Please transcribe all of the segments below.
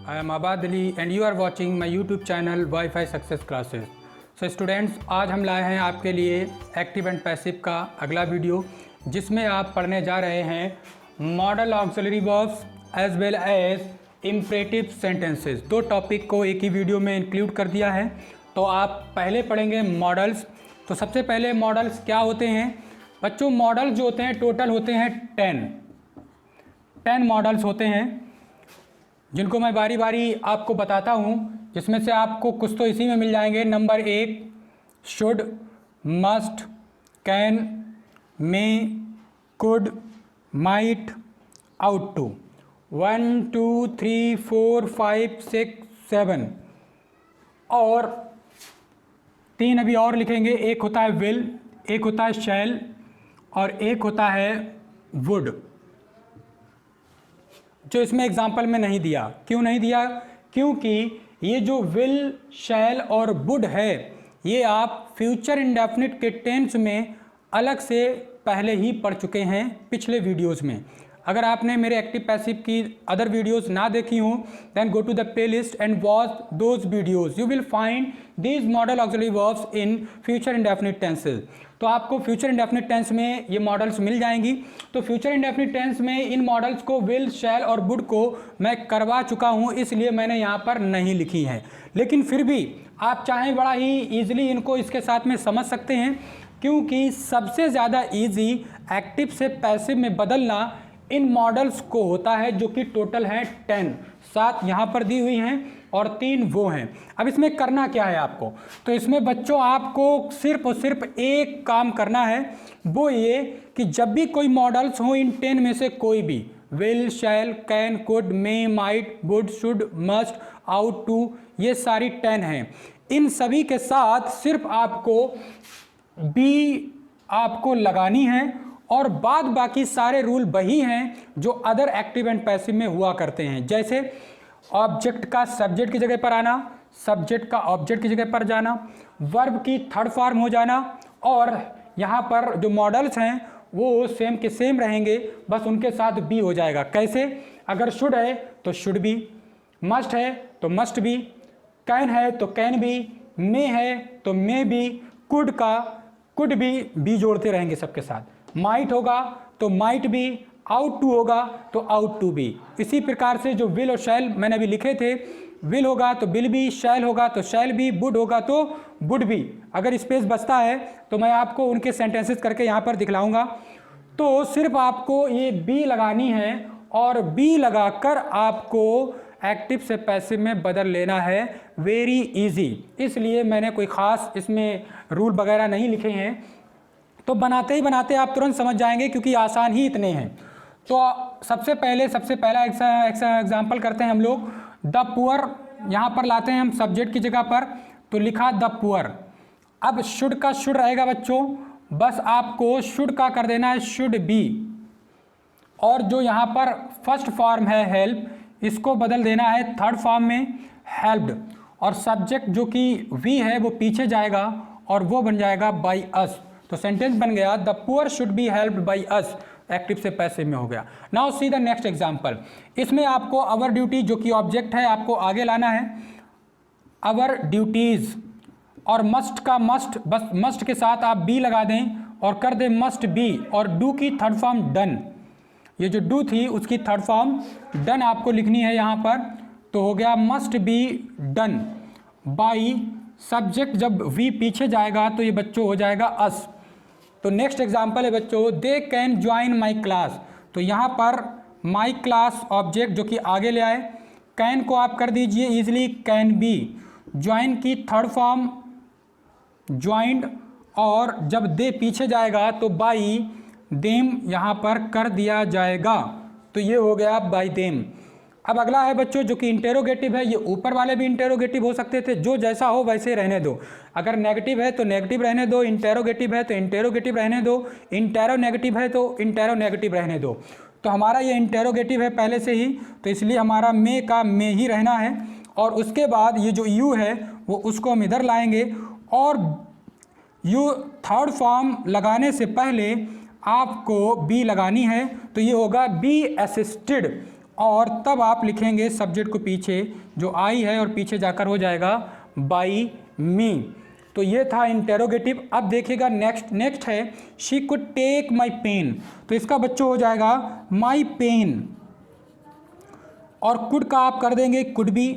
I am Abad Ali and you are watching my YouTube channel Wi-Fi Success Classes. So students, आज हम लाए हैं आपके लिए एक्टिव एंड पैसिव का अगला वीडियो, जिसमें आप पढ़ने जा रहे हैं model auxiliary verbs as well as imperative sentences. दो टॉपिक को एक ही वीडियो में इंक्लूड कर दिया है। तो आप पहले पढ़ेंगे मॉडल्स। तो सबसे पहले मॉडल्स क्या होते हैं बच्चों? मॉडल्स जो होते हैं टोटल होते हैं 10 मॉडल्स होते हैं, जिनको मैं बारी बारी आपको बताता हूँ, जिसमें से आपको कुछ तो इसी में मिल जाएंगे। Number 1 should, must, can, may, could, might, ought to. 1 2 3 4 5 6 7 और 3 अभी और लिखेंगे। एक होता है विल, एक होता है शैल और एक होता है वुड, जो इसमें एग्जाम्पल में नहीं दिया। क्यों नहीं दिया? क्योंकि ये जो विल, शैल और वुड है, ये आप फ्यूचर इंडेफिनिट के टेंस में अलग से पहले ही पढ़ चुके हैं पिछले वीडियोस में। अगर आपने मेरे एक्टिव पैसिव की अदर वीडियोस ना देखी हों, then go to the playlist and watch those videos. You will find these modal auxiliary verbs in future indefinite tenses. तो आपको फ्यूचर इंडेफिनिट टेंस में ये मॉडल्स मिल जाएंगी। तो फ्यूचर इंडेफिनिट टेंस में इन मॉडल्स को विल, शैल और वुड को मैं करवा चुका हूँ, इसलिए मैंने यहाँ पर नहीं लिखी है। लेकिन फिर भी आप चाहें बड़ा ही ईजिली इनको इसके साथ में समझ सकते हैं, क्योंकि सबसे ज़्यादा ईजी एक्टिव से पैसिव में बदलना इन मॉडल्स को होता है, जो कि टोटल है 10। 7 यहाँ पर दी हुई हैं और 3 वो हैं। अब इसमें करना क्या है आपको? तो इसमें बच्चों आपको सिर्फ और सिर्फ एक काम करना है, वो ये कि जब भी कोई मॉडल्स हो इन 10 में से कोई भी, will, shall, can, could, may, might, would, should, must, ought to, ये सारी 10 हैं। इन सभी के साथ सिर्फ आपको बी आपको लगानी है और बाद बाकी सारे रूल वही हैं जो अदर एक्टिव एंड पैसिव में हुआ करते हैं। जैसे ऑब्जेक्ट का सब्जेक्ट की जगह पर आना, सब्जेक्ट का ऑब्जेक्ट की जगह पर जाना, वर्ब की थर्ड फॉर्म हो जाना, और यहाँ पर जो मॉडल्स हैं वो सेम के सेम रहेंगे, बस उनके साथ बी हो जाएगा। कैसे? अगर शुड है तो शुड बी, मस्ट है तो मस्ट बी, कैन है तो कैन बी, मे है तो मे बी, कुड का कुड बी जोड़ते रहेंगे सबके साथ। माइट होगा तो माइट बी, आउट टू होगा तो आउट टू बी। इसी प्रकार से जो विल और शैल मैंने अभी लिखे थे, विल होगा तो विल बी, शैल होगा तो शैल बी, वुड होगा तो वुड बी। अगर स्पेस बचता है तो मैं आपको उनके सेंटेंसेस करके यहाँ पर दिखलाऊंगा। तो सिर्फ आपको ये बी लगानी है और बी लगाकर आपको एक्टिव से पैसिव में बदल लेना है। Very easy. इसलिए मैंने कोई ख़ास इसमें रूल वगैरह नहीं लिखे हैं, तो बनाते ही बनाते आप तुरंत समझ जाएंगे, क्योंकि आसान ही इतने हैं। तो सबसे पहला एग्जाम्पल करते हैं हम लोग। द पुअर यहाँ पर लाते हैं हम सब्जेक्ट की जगह पर, तो लिखा द पुअर। अब शुड का शुड रहेगा बच्चों, बस आपको शुड का कर देना है शुड बी, और जो यहाँ पर फर्स्ट फॉर्म है हेल्प, इसको बदल देना है थर्ड फॉर्म में हेल्प्ड, और सब्जेक्ट जो कि वी है वो पीछे जाएगा और वो बन जाएगा बाई अस। तो सेंटेंस बन गया the poor should be helped by us. Active से पैसिव में हो गया। Now see the next example. इसमें आपको अवर ड्यूटी जो कि ऑब्जेक्ट है आपको आगे लाना है, अवर ड्यूटीज, और मस्ट का मस्ट, बस मस्ट के साथ आप बी लगा दें और कर दें मस्ट बी, और डू की थर्ड फॉर्म डन। ये जो डू थी उसकी थर्ड फॉर्म डन आपको लिखनी है यहाँ पर। तो हो गया must be done by, subject जब वी पीछे जाएगा तो ये बच्चों हो जाएगा अस। तो नेक्स्ट एग्जांपल है बच्चों, दे कैन ज्वाइन माई क्लास। तो यहाँ पर माई क्लास ऑब्जेक्ट जो कि आगे ले आए, कैन को आप कर दीजिए इजीली कैन बी, ज्वाइन की थर्ड फॉर्म ज्वाइंड, और जब दे पीछे जाएगा तो बाई देम यहाँ पर कर दिया जाएगा। तो ये हो गया बाई देम। अब अगला है बच्चों जो कि इंटेरोगेटिव है। ये ऊपर वाले भी इंटेरोगेटिव हो सकते थे, जो जैसा हो वैसे रहने दो। अगर नेगेटिव है तो नेगेटिव रहने दो, इंटेरोगेटिव है तो इंटेरोगेटिव रहने दो, इंटेरो नेगेटिव है तो इंटेरो नेगेटिव रहने दो। तो हमारा ये इंटेरोगेटिव है पहले से ही, तो इसलिए हमारा मे का मे ही रहना है, और उसके बाद ये जो यू है वो उसको हम इधर लाएंगे, और यू थर्ड फॉर्म लगाने से पहले आपको बी लगानी है। तो ये होगा बी असिस्टेड, और तब आप लिखेंगे सब्जेक्ट को पीछे, जो आई है और पीछे जाकर हो जाएगा बाई मी। तो ये था इंटेरोगेटिव। अब देखिएगा नेक्स्ट है she could take my pen. तो इसका बच्चों हो जाएगा माई पेन, और कुड का आप कर देंगे कुड बी,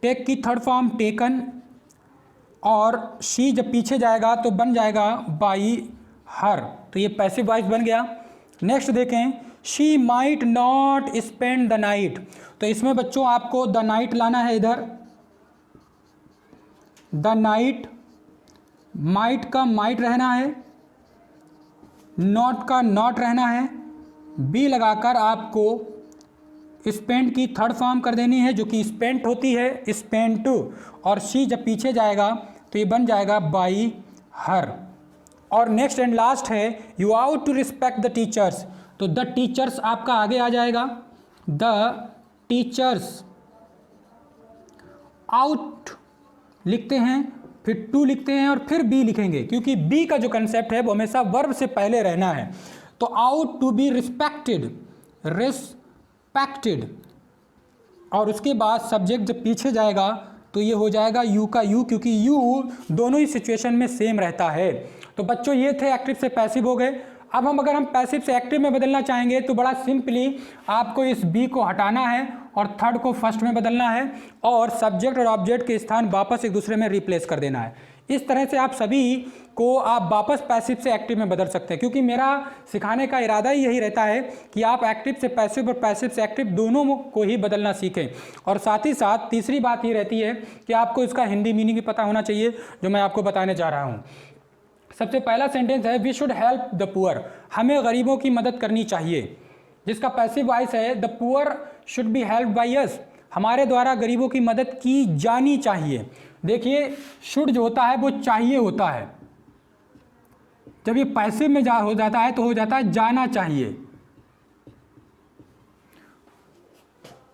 टेक की थर्ड फॉर्म टेकन, और शी जब पीछे जाएगा तो बन जाएगा बाई हर। तो ये पैसिव वॉइस बन गया। नेक्स्ट देखें, she might not spend the night. तो इसमें बच्चों आपको द नाइट लाना है इधर, द नाइट, माइट का माइट रहना है, नॉट का नॉट रहना है, बी लगाकर आपको स्पेंड की थर्ड फॉर्म कर देनी है जो कि स्पेंट होती है, स्पेंट, और शी जब पीछे जाएगा तो ये बन जाएगा बाई हर। और नेक्स्ट एंड लास्ट है you ought to respect the teachers. तो द टीचर्स आपका आगे आ जाएगा, द टीचर्स, आउट लिखते हैं, फिर टू लिखते हैं और फिर बी लिखेंगे, क्योंकि बी का जो कंसेप्ट है वो हमेशा वर्ब से पहले रहना है। तो ought to be respected, respected, और उसके बाद सब्जेक्ट जब पीछे जाएगा तो ये हो जाएगा यू का यू, क्योंकि यू दोनों ही सिचुएशन में सेम रहता है। तो बच्चों ये थे एक्टिव से पैसिव हो गए। अब अगर हम पैसिव से एक्टिव में बदलना चाहेंगे तो बड़ा सिंपली आपको इस बी को हटाना है और थर्ड को फर्स्ट में बदलना है, और सब्जेक्ट और ऑब्जेक्ट के स्थान वापस एक दूसरे में रिप्लेस कर देना है। इस तरह से आप सभी को आप वापस पैसिव से एक्टिव में बदल सकते हैं, क्योंकि मेरा सिखाने का इरादा ही यही रहता है कि आप एक्टिव से पैसिव और पैसिव से एक्टिव दोनों को ही बदलना सीखें। और साथ ही साथ तीसरी बात ये रहती है कि आपको इसका हिंदी मीनिंग भी पता होना चाहिए, जो मैं आपको बताने जा रहा हूँ। सबसे पहला सेंटेंस है we should help the poor, हमें गरीबों की मदद करनी चाहिए, जिसका पैसिव वॉइस है the poor should be help by us, हमारे द्वारा गरीबों की मदद की जानी चाहिए। देखिए शुड जो होता है वो चाहिए होता है, जब ये पैसिव में हो जाता है तो हो जाता है जाना चाहिए।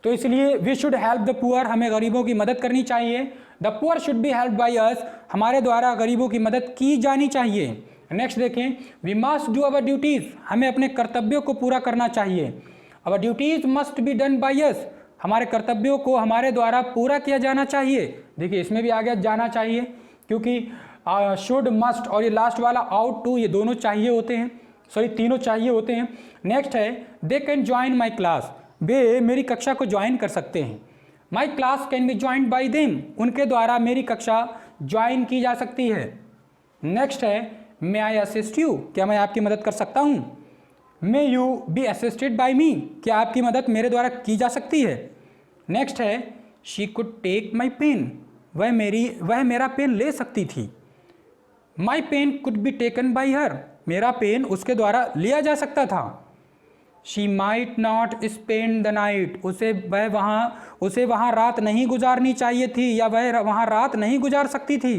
तो इसलिए we should help the poor, हमें गरीबों की मदद करनी चाहिए। The poor should be help by us, हमारे द्वारा गरीबों की मदद की जानी चाहिए। नेक्स्ट देखें, we must do our duties, हमें अपने कर्तव्यों को पूरा करना चाहिए। Our duties must be done by us, हमारे कर्तव्यों को हमारे द्वारा पूरा किया जाना चाहिए। देखिए इसमें भी आ गया जाना चाहिए, क्योंकि शुड, मस्ट और ये लास्ट वाला आउट टू, ये दोनों चाहिए होते हैं, सॉरी तीनों चाहिए होते हैं। नेक्स्ट है they can join my class, वे मेरी कक्षा को ज्वाइन कर सकते हैं। My class can be joined by them, उनके द्वारा मेरी कक्षा ज्वाइन की जा सकती है। नेक्स्ट है मे आई असिस्ट यू, क्या मैं आपकी मदद कर सकता हूँ। May you be assisted by me, क्या आपकी मदद मेरे द्वारा की जा सकती है। नेक्स्ट है she could take my pen, वह मेरा पेन ले सकती थी। My pen could be taken by her, मेरा पेन उसके द्वारा लिया जा सकता था। She might not spend the night, उसे वहाँ रात नहीं गुजारनी चाहिए थी, या वह वहाँ रात नहीं गुजार सकती थी।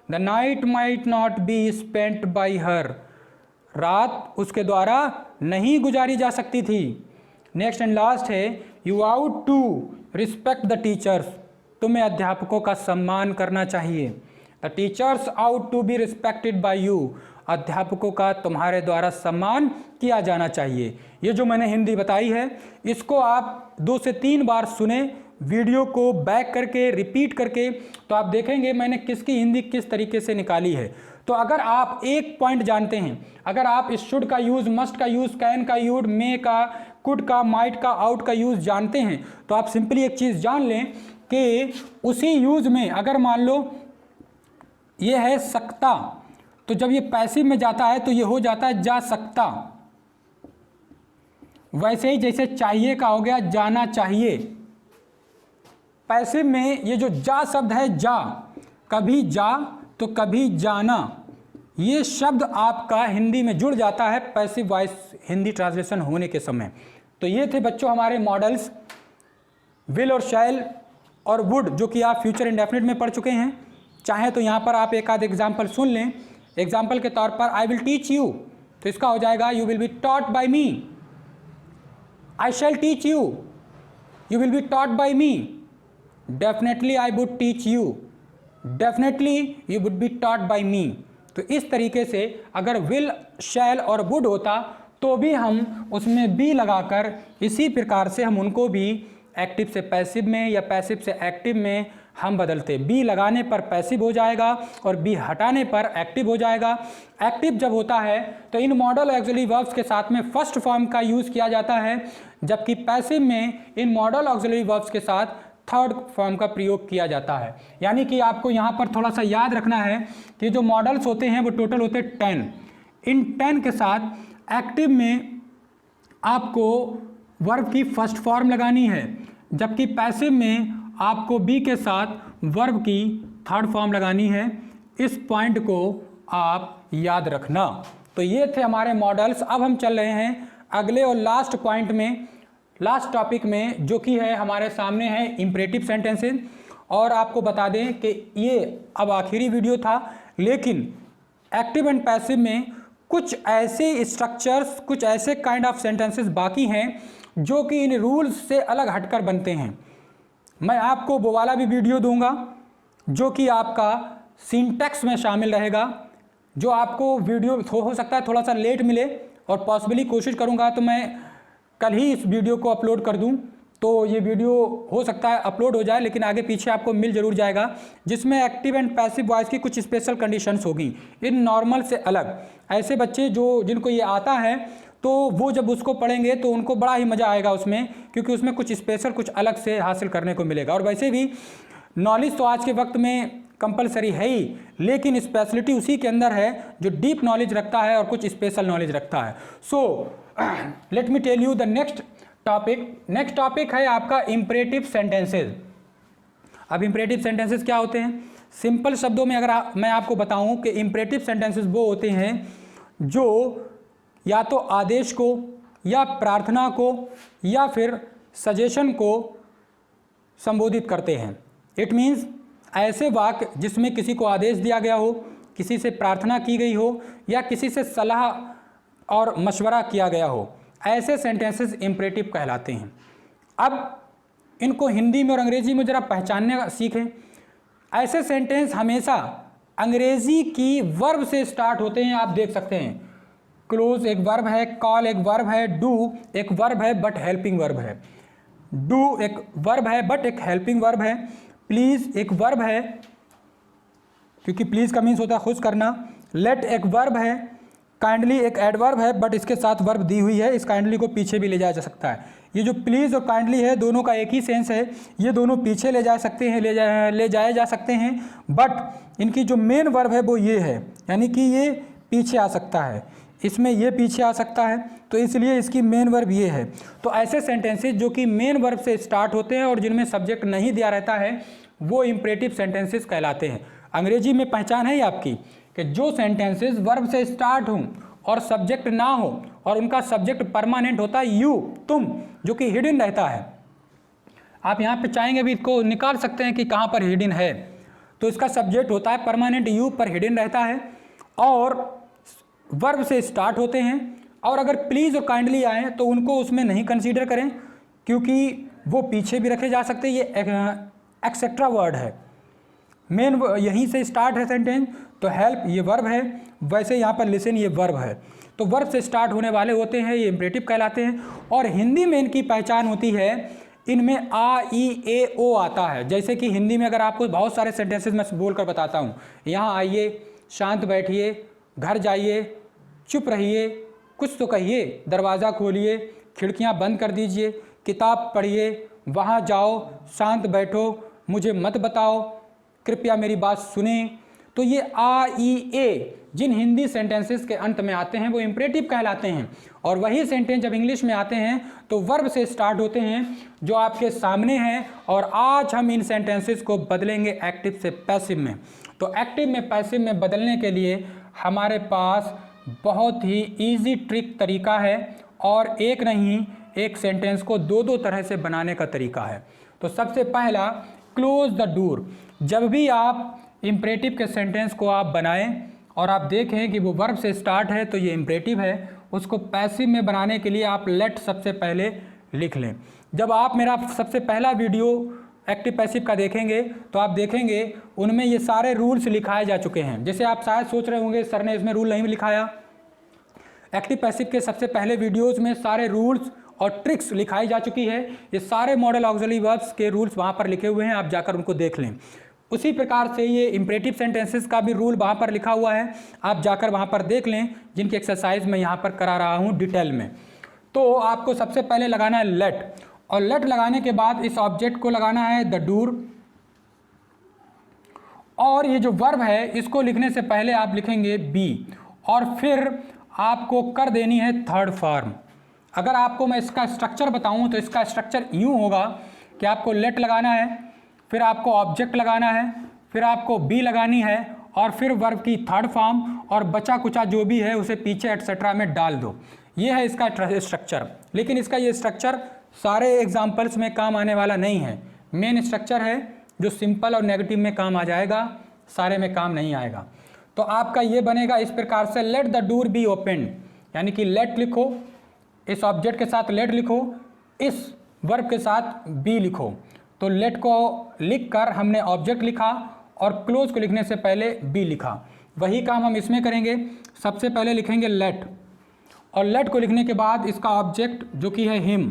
The night might not be spent by her, रात उसके द्वारा नहीं गुजारी जा सकती थी। नेक्स्ट एंड लास्ट है you ought to respect the teachers, तुम्हें अध्यापकों का सम्मान करना चाहिए। The teachers ought to be respected by you, अध्यापकों का तुम्हारे द्वारा सम्मान किया जाना चाहिए। ये जो मैंने हिंदी बताई है इसको आप 2 से 3 बार सुने, वीडियो को बैक करके रिपीट करके, तो आप देखेंगे मैंने किसकी हिंदी किस तरीके से निकाली है। तो अगर आप एक पॉइंट जानते हैं, अगर आप इस शुड का यूज़, मस्ट का यूज़, कैन का यूज़, मे का, कुड का, माइट का, आउट का यूज़ जानते हैं, तो आप सिंपली एक चीज़ जान लें कि उसी यूज़ में अगर मान लो ये है सकता, तो जब ये पैसिव में जाता है तो ये हो जाता है जा सकता। वैसे ही जैसे चाहिए का हो गया जाना चाहिए। पैसिव में ये जो जा शब्द है, जा, कभी जा तो कभी जाना, ये शब्द आपका हिंदी में जुड़ जाता है पैसिव वॉइस हिंदी ट्रांसलेशन होने के समय। तो ये थे बच्चों हमारे मॉडल्स, विल और शैल और वुड, जो कि आप फ्यूचर इंडेफिनिट में पढ़ चुके हैं। चाहे तो यहाँ पर आप एक आध एग्जाम्पल सुन लें। एग्जाम्पल के तौर पर आई विल टीच यू, तो इसका हो जाएगा you will be taught by me. I shall teach you, you will be taught by me. Definitely I would teach you, definitely you would be taught by me. तो इस तरीके से अगर will, शैल और वुड होता तो भी हम उसमें बी लगाकर इसी प्रकार से हम उनको भी एक्टिव से पैसिव में या पैसिव से एक्टिव में हम बदलते। बी लगाने पर पैसिव हो जाएगा और बी हटाने पर एक्टिव हो जाएगा। एक्टिव जब होता है तो इन मॉडल ऑक्सिलरी वर्ब्स के साथ में फर्स्ट फॉर्म का यूज़ किया जाता है, जबकि पैसिव में इन मॉडल ऑक्सिलरी वर्ब्स के साथ थर्ड फॉर्म का प्रयोग किया जाता है। यानी कि आपको यहाँ पर थोड़ा सा याद रखना है कि जो मॉडल्स होते हैं वो टोटल होते हैं 10। इन 10 के साथ एक्टिव में आपको वर्ब की फर्स्ट फॉर्म लगानी है, जबकि पैसिव में आपको बी के साथ वर्ब की थर्ड फॉर्म लगानी है। इस पॉइंट को आप याद रखना। तो ये थे हमारे मॉडल्स। अब हम चल रहे हैं अगले और लास्ट पॉइंट में, लास्ट टॉपिक में, जो कि है हमारे सामने है इम्परेटिव सेंटेंसेस। और आपको बता दें कि ये अब आखिरी वीडियो था, लेकिन एक्टिव एंड पैसिव में कुछ ऐसे स्ट्रक्चर्स, कुछ ऐसे काइंड ऑफ सेंटेंसेस बाकी हैं जो कि इन रूल्स से अलग हटकर बनते हैं। मैं आपको वो वाला भी वीडियो दूंगा जो कि आपका सिंटैक्स में शामिल रहेगा, जो आपको वीडियो हो सकता है थोड़ा सा लेट मिले, और पॉसिबली कोशिश करूंगा तो मैं कल ही इस वीडियो को अपलोड कर दूं। तो ये वीडियो हो सकता है अपलोड हो जाए, लेकिन आगे पीछे आपको मिल जरूर जाएगा, जिसमें एक्टिव एंड पैसिव वॉइस की कुछ स्पेशल कंडीशंस होगी इन नॉर्मल से अलग। ऐसे बच्चे जिनको ये आता है तो वो जब उसको पढ़ेंगे तो उनको बड़ा ही मज़ा आएगा उसमें, क्योंकि उसमें कुछ स्पेशल, कुछ अलग से हासिल करने को मिलेगा। और वैसे भी नॉलेज तो आज के वक्त में कंपलसरी है ही, लेकिन स्पेशलिटी उसी के अंदर है जो डीप नॉलेज रखता है और कुछ स्पेशल नॉलेज रखता है। So let me tell you the next topic. Next topic है आपका इम्परेटिव सेंटेंसेज। अब इम्परेटिव सेंटेंसेस क्या होते हैं? सिंपल शब्दों में अगर मैं आपको बताऊं कि इम्परेटिव सेंटेंसेस वो होते हैं जो या तो आदेश को या प्रार्थना को या फिर सजेशन को संबोधित करते हैं। इट मीन्स ऐसे वाक्य जिसमें किसी को आदेश दिया गया हो, किसी से प्रार्थना की गई हो या किसी से सलाह और मशवरा किया गया हो, ऐसे सेंटेंसेस इम्परेटिव कहलाते हैं। अब इनको हिंदी में और अंग्रेजी में ज़रा पहचानने का सीखें। ऐसे सेंटेंस हमेशा अंग्रेजी की वर्ब से स्टार्ट होते हैं। आप देख सकते हैं, क्लोज एक वर्ब है, कॉल एक वर्ब है, डू एक वर्ब है बट हेल्पिंग वर्ब है, डू एक वर्ब है बट एक हेल्पिंग वर्ब है, प्लीज़ एक वर्ब है क्योंकि प्लीज़ का मीन्स होता है खुश करना, लेट एक वर्ब है, काइंडली एक एडवर्ब है बट इसके साथ वर्ब दी हुई है, इस काइंडली को पीछे भी ले जाया जा सकता है। ये जो प्लीज़ और काइंडली है दोनों का एक ही सेंस है, ये दोनों पीछे ले जा सकते हैं, ले जाए जा सकते हैं, बट इनकी जो मेन वर्ब है वो ये है, यानी कि ये पीछे आ सकता है, इसमें ये पीछे आ सकता है, तो इसलिए इसकी मेन वर्ब ये है। तो ऐसे सेंटेंसेस जो कि मेन वर्ब से स्टार्ट होते हैं और जिनमें सब्जेक्ट नहीं दिया रहता है वो इम्परेटिव सेंटेंसेस कहलाते हैं। अंग्रेजी में पहचान है आपकी कि जो सेंटेंसेस वर्ब से स्टार्ट हों और सब्जेक्ट ना हो और उनका सब्जेक्ट परमानेंट होता है यू, तुम, जो कि हिडन रहता है। आप यहाँ पे चाहेंगे भी इसको निकाल सकते हैं कि कहाँ पर हिडन है, तो इसका सब्जेक्ट होता है परमानेंट यू पर हिडन रहता है और वर्ब से स्टार्ट होते हैं। और अगर प्लीज़ और काइंडली आए तो उनको उसमें नहीं कंसीडर करें क्योंकि वो पीछे भी रखे जा सकते हैं, ये एक्सेट्रा वर्ड है, मेन यहीं से स्टार्ट है सेंटेंस। तो हेल्प ये वर्ब है, वैसे यहाँ पर लिसन ये वर्ब है, तो वर्ब से स्टार्ट होने वाले होते हैं ये इम्परेटिव कहलाते हैं। और हिंदी में इनकी पहचान होती है, इनमें आ ई ए ओ आता है। जैसे कि हिंदी में अगर आपको बहुत सारे सेंटेंसेस मैं बोल कर बताता हूँ, यहाँ आइए, शांत बैठिए, घर जाइए, चुप रहिए, कुछ तो कहिए, दरवाज़ा खोलिए, खिड़कियाँ बंद कर दीजिए, किताब पढ़िए, वहाँ जाओ, शांत बैठो, मुझे मत बताओ, कृपया मेरी बात सुने। तो ये आ ई ए जिन हिंदी सेंटेंसेस के अंत में आते हैं वो इम्परेटिव कहलाते हैं। और वही सेंटेंस जब इंग्लिश में आते हैं तो वर्ब से स्टार्ट होते हैं जो आपके सामने हैं। और आज हम इन सेंटेंसेस को बदलेंगे एक्टिव से पैसिव में। तो एक्टिव में पैसिव में बदलने के लिए हमारे पास बहुत ही ईजी ट्रिक तरीका है, और एक नहीं, एक सेंटेंस को दो दो तरह से बनाने का तरीका है। तो सबसे पहला, क्लोज द डोर। जब भी आप इम्परेटिव के सेंटेंस को आप बनाएं और आप देखें कि वो वर्ब से स्टार्ट है तो ये इम्परेटिव है, उसको पैसिव में बनाने के लिए आप लेट सबसे पहले लिख लें। जब आप मेरा सबसे पहला वीडियो एक्टिव पैसिव का देखेंगे तो आप देखेंगे उनमें ये सारे रूल्स लिखाए जा चुके हैं। जैसे आप शायद सोच रहे होंगे सर ने इसमें रूल नहीं लिखाया, एक्टिव पैसिव के सबसे पहले वीडियोस में सारे रूल्स और ट्रिक्स लिखाई जा चुकी है। ये सारे मॉडल ऑक्सिलरी वर्ब्स के रूल्स वहाँ पर लिखे हुए हैं, आप जाकर उनको देख लें। उसी प्रकार से ये इंपरेटिव सेंटेंसेस का भी रूल वहाँ पर लिखा हुआ है, आप जाकर वहाँ पर देख लें, जिनकी एक्सरसाइज मैं यहाँ पर करा रहा हूँ डिटेल में। तो आपको सबसे पहले लगाना है लेट, और लेट लगाने के बाद इस ऑब्जेक्ट को लगाना है द डूर, और ये जो वर्ब है इसको लिखने से पहले आप लिखेंगे बी, और फिर आपको कर देनी है थर्ड फॉर्म। अगर आपको मैं इसका स्ट्रक्चर बताऊं तो इसका स्ट्रक्चर यूँ होगा कि आपको लेट लगाना है, फिर आपको ऑब्जेक्ट लगाना है, फिर आपको बी लगानी है, और फिर वर्ब की थर्ड फॉर्म, और बचा कुचा जो भी है उसे पीछे एटसेट्रा में डाल दो। ये है इसका स्ट्रक्चर। लेकिन इसका ये स्ट्रक्चर सारे एग्जाम्पल्स में काम आने वाला नहीं है। मेन स्ट्रक्चर है जो सिंपल और नेगेटिव में काम आ जाएगा, सारे में काम नहीं आएगा। तो आपका ये बनेगा इस प्रकार से, let the door be open, यानी कि लेट लिखो, इस ऑब्जेक्ट के साथ लेट लिखो, इस वर्ब के साथ बी लिखो। तो लेट को लिख कर हमने ऑब्जेक्ट लिखा और क्लोज को लिखने से पहले बी लिखा। वही काम हम इसमें करेंगे। सबसे पहले लिखेंगे लेट, और लेट को लिखने के बाद इसका ऑब्जेक्ट जो कि है हिम,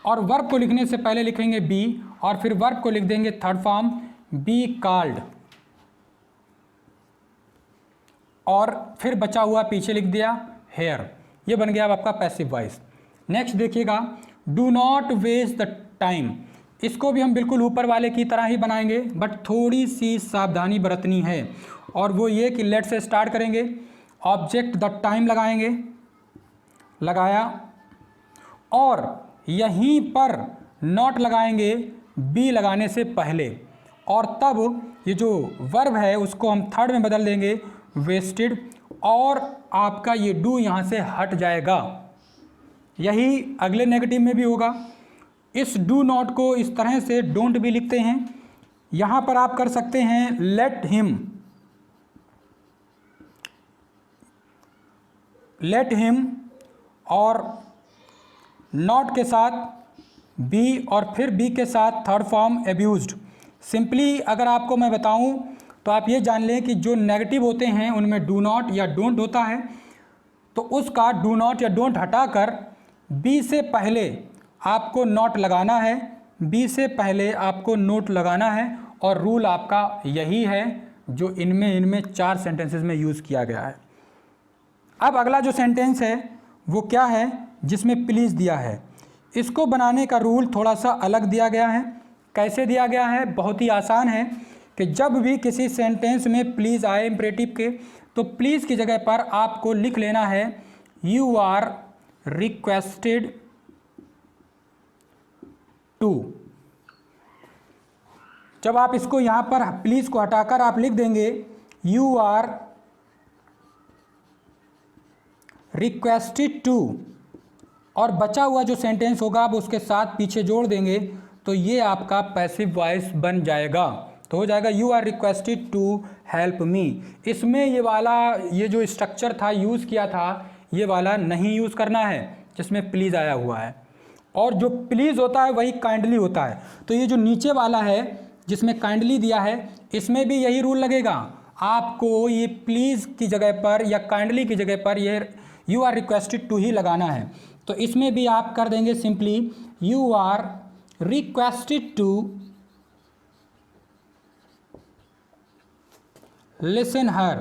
और वर्ब को लिखने से पहले लिखेंगे बी, और फिर वर्ब को लिख देंगे थर्ड फॉर्म बी कॉल्ड, और फिर बचा हुआ पीछे लिख दिया हेयर। ये बन गया अब आपका पैसिव वॉइस। नेक्स्ट देखिएगा, do not waste the time. इसको भी हम बिल्कुल ऊपर वाले की तरह ही बनाएंगे, बट थोड़ी सी सावधानी बरतनी है, और वो ये कि लेट से स्टार्ट करेंगे, ऑब्जेक्ट द टाइम लगाएंगे, लगाया, और यहीं पर नॉट लगाएंगे बी लगाने से पहले, और तब ये जो वर्ब है उसको हम थर्ड में बदल देंगे वेस्टेड, और आपका ये डू यहाँ से हट जाएगा। यही अगले नेगेटिव में भी होगा। इस डू नॉट को इस तरह से डोंट भी लिखते हैं। यहाँ पर आप कर सकते हैं लेट हिम और नॉट के साथ बी, और फिर बी के साथ थर्ड फॉर्म एब्यूज्ड। सिंपली अगर आपको मैं बताऊं तो आप ये जान लें कि जो नेगेटिव होते हैं उनमें डू नॉट या डोंट होता है, तो उसका डू नॉट या डोंट हटाकर बी से पहले आपको नॉट लगाना है, बी से पहले आपको नोट लगाना है, और रूल आपका यही है जो इनमें 4 सेंटेंसेस में यूज़ किया गया है। अब अगला जो सेंटेंस है वो क्या है, जिसमें प्लीज़ दिया है। इसको बनाने का रूल थोड़ा सा अलग दिया गया है। कैसे दिया गया है? बहुत ही आसान है कि जब भी किसी सेंटेंस में प्लीज़ आए इम्परेटिव के, तो प्लीज़ की जगह पर आपको लिख लेना है यू आर रिक्वेस्टेड टू। जब आप इसको यहाँ पर प्लीज़ को हटाकर आप लिख देंगे यू आर रिक्वेस्टेड टू, और बचा हुआ जो सेंटेंस होगा आप उसके साथ पीछे जोड़ देंगे, तो ये आपका पैसिव वॉइस बन जाएगा। तो हो जाएगा you are requested to help me. इसमें ये जो स्ट्रक्चर था यूज़ किया था, ये वाला नहीं यूज़ करना है जिसमें प्लीज़ आया हुआ है, और जो प्लीज़ होता है वही काइंडली होता है। तो ये जो नीचे वाला है जिसमें काइंडली दिया है, इसमें भी यही रूल लगेगा। आपको ये प्लीज़ की जगह पर या काइंडली की जगह पर ये यू आर रिक्वेस्टेड टू ही लगाना है। तो इसमें भी आप कर देंगे simply you are requested to listen her,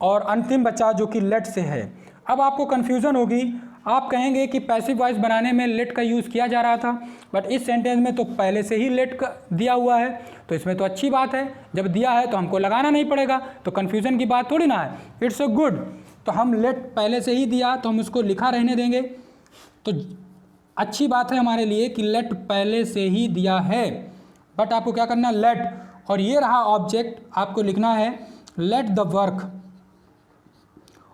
और अंतिम बचा जो कि लेट से है। अब आपको कन्फ्यूज़न होगी, आप कहेंगे कि पैसिव वॉइस बनाने में लेट का यूज़ किया जा रहा था, बट इस सेंटेंस में तो पहले से ही लेट का दिया हुआ है, तो इसमें तो अच्छी बात है, जब दिया है तो हमको लगाना नहीं पड़ेगा, तो कन्फ्यूज़न की बात थोड़ी ना है। It's a good. तो हम लेट पहले से ही दिया तो हम उसको लिखा रहने देंगे, तो अच्छी बात है हमारे लिए कि लेट पहले से ही दिया है। बट आपको क्या करना है, लेट, और ये रहा ऑब्जेक्ट, आपको लिखना है लेट द वर्क,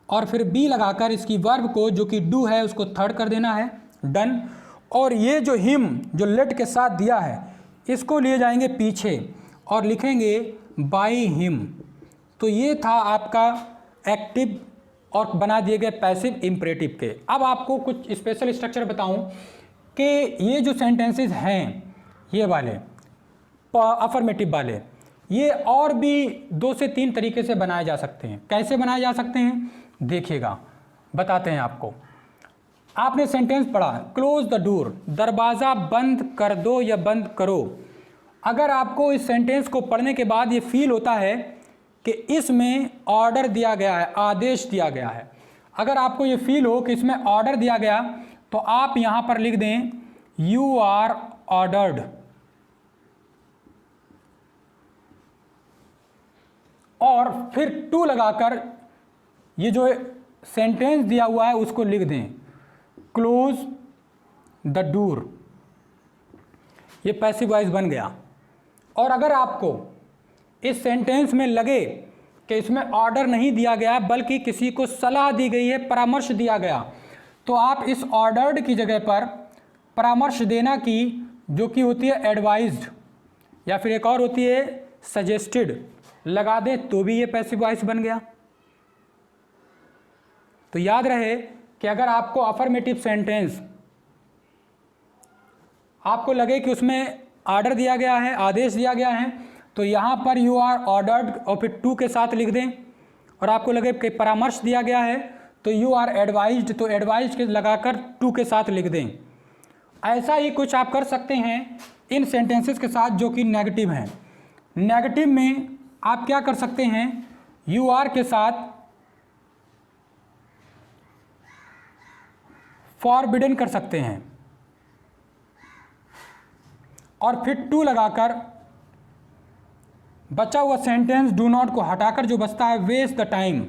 और फिर बी लगाकर इसकी वर्ब को जो कि डू है उसको थर्ड कर देना है, डन। और ये जो हिम जो लेट के साथ दिया है इसको लिए जाएंगे पीछे और लिखेंगे बाय हिम। तो ये था आपका एक्टिव और बना दिए गए पैसिव इम्परेटिव के। अब आपको कुछ स्पेशल स्ट्रक्चर बताऊं कि ये जो सेंटेंसेस हैं ये वाले अफर्मेटिव वाले, ये और भी 2 से 3 तरीके से बनाए जा सकते हैं। कैसे बनाए जा सकते हैं देखिएगा, बताते हैं आपको। आपने सेंटेंस पढ़ा क्लोज द डोर, दरवाज़ा बंद कर दो या बंद करो। अगर आपको इस सेंटेंस को पढ़ने के बाद ये फील होता है कि इसमें ऑर्डर दिया गया है, आदेश दिया गया है, अगर आपको ये फील हो कि इसमें ऑर्डर दिया गया, तो आप यहाँ पर लिख दें यू आर ऑर्डर्ड, और फिर टू लगाकर ये जो सेंटेंस दिया हुआ है उसको लिख दें क्लोज द डोर। ये पैसिव वॉइस बन गया। और अगर आपको इस सेंटेंस में लगे कि इसमें ऑर्डर नहीं दिया गया बल्कि किसी को सलाह दी गई है, परामर्श दिया गया, तो आप इस ऑर्डर्ड की जगह पर परामर्श देना की जो कि होती है एडवाइज्ड या फिर एक और होती है सजेस्टेड लगा दें तो भी ये पैसिव वॉइस बन गया। तो याद रहे कि अगर आपको अफर्मेटिव सेंटेंस आपको लगे कि उसमें ऑर्डर दिया गया है, आदेश दिया गया है, तो यहाँ पर यू आर ऑर्डर्ड और फिर टू के साथ लिख दें। और आपको लगे कि परामर्श दिया गया है तो यू आर एडवाइज्ड, तो एडवाइज्ड के लगाकर टू के साथ लिख दें। ऐसा ही कुछ आप कर सकते हैं इन सेंटेंसेस के साथ जो कि नेगेटिव हैं। नेगेटिव में आप क्या कर सकते हैं, यू आर के साथ फॉरबिडन कर सकते हैं और फिर टू लगाकर बचा हुआ सेंटेंस डू नॉट को हटाकर जो बचता है वेस्ट द टाइम।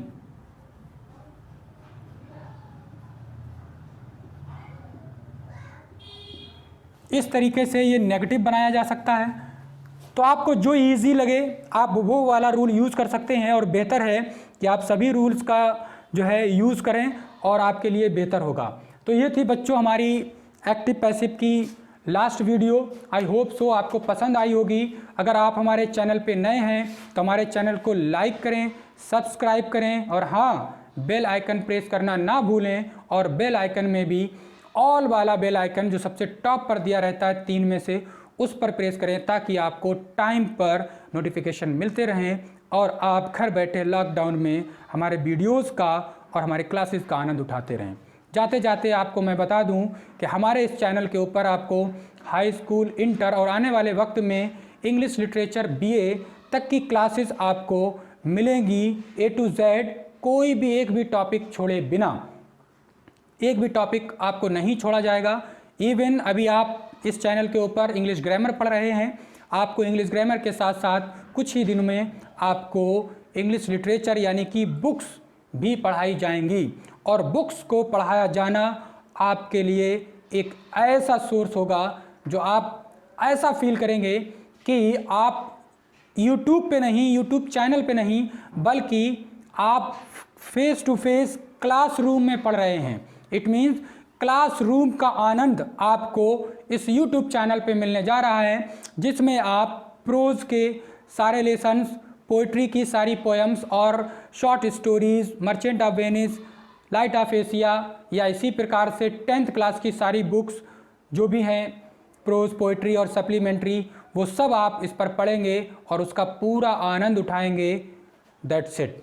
इस तरीके से ये नेगेटिव बनाया जा सकता है। तो आपको जो इजी लगे आप वो वाला रूल यूज़ कर सकते हैं, और बेहतर है कि आप सभी रूल्स का जो है यूज़ करें और आपके लिए बेहतर होगा। तो ये थी बच्चों हमारी एक्टिव पैसिव की last video. I hope so आपको पसंद आई होगी। अगर आप हमारे चैनल पे नए हैं तो हमारे चैनल को लाइक करें, सब्सक्राइब करें, और हाँ, बेल आइकन प्रेस करना ना भूलें। और बेल आइकन में भी ऑल वाला बेल आइकन जो सबसे टॉप पर दिया रहता है 3 में से, उस पर प्रेस करें ताकि आपको टाइम पर नोटिफिकेशन मिलते रहें और आप घर बैठे लॉकडाउन में हमारे वीडियोज़ का और हमारे क्लासेस का आनंद उठाते रहें। जाते जाते आपको मैं बता दूं कि हमारे इस चैनल के ऊपर आपको हाई स्कूल, इंटर और आने वाले वक्त में इंग्लिश लिटरेचर BA तक की क्लासेस आपको मिलेंगी A to Z, कोई भी एक भी टॉपिक छोड़े बिना। एक भी टॉपिक आपको नहीं छोड़ा जाएगा। इवन अभी आप इस चैनल के ऊपर इंग्लिश ग्रामर पढ़ रहे हैं, आपको इंग्लिश ग्रामर के साथ साथ कुछ ही दिनों में आपको इंग्लिश लिटरेचर यानी कि बुक्स भी पढ़ाई जाएंगी। और बुक्स को पढ़ाया जाना आपके लिए एक ऐसा सोर्स होगा जो आप ऐसा फील करेंगे कि आप यूट्यूब पे नहीं, यूट्यूब चैनल पे नहीं, बल्कि आप फेस टू फेस क्लासरूम में पढ़ रहे हैं। इट मीन्स क्लासरूम का आनंद आपको इस यूट्यूब चैनल पे मिलने जा रहा है, जिसमें आप प्रोज के सारे लेसन्स, पोइट्री की सारी पोएम्स और short stories, merchant of Venice, light of Asia या इसी प्रकार से 10th क्लास की सारी बुक्स जो भी हैं प्रोज, पोइट्री और सप्लीमेंट्री, वो सब आप इस पर पढ़ेंगे और उसका पूरा आनंद उठाएंगे। That's it.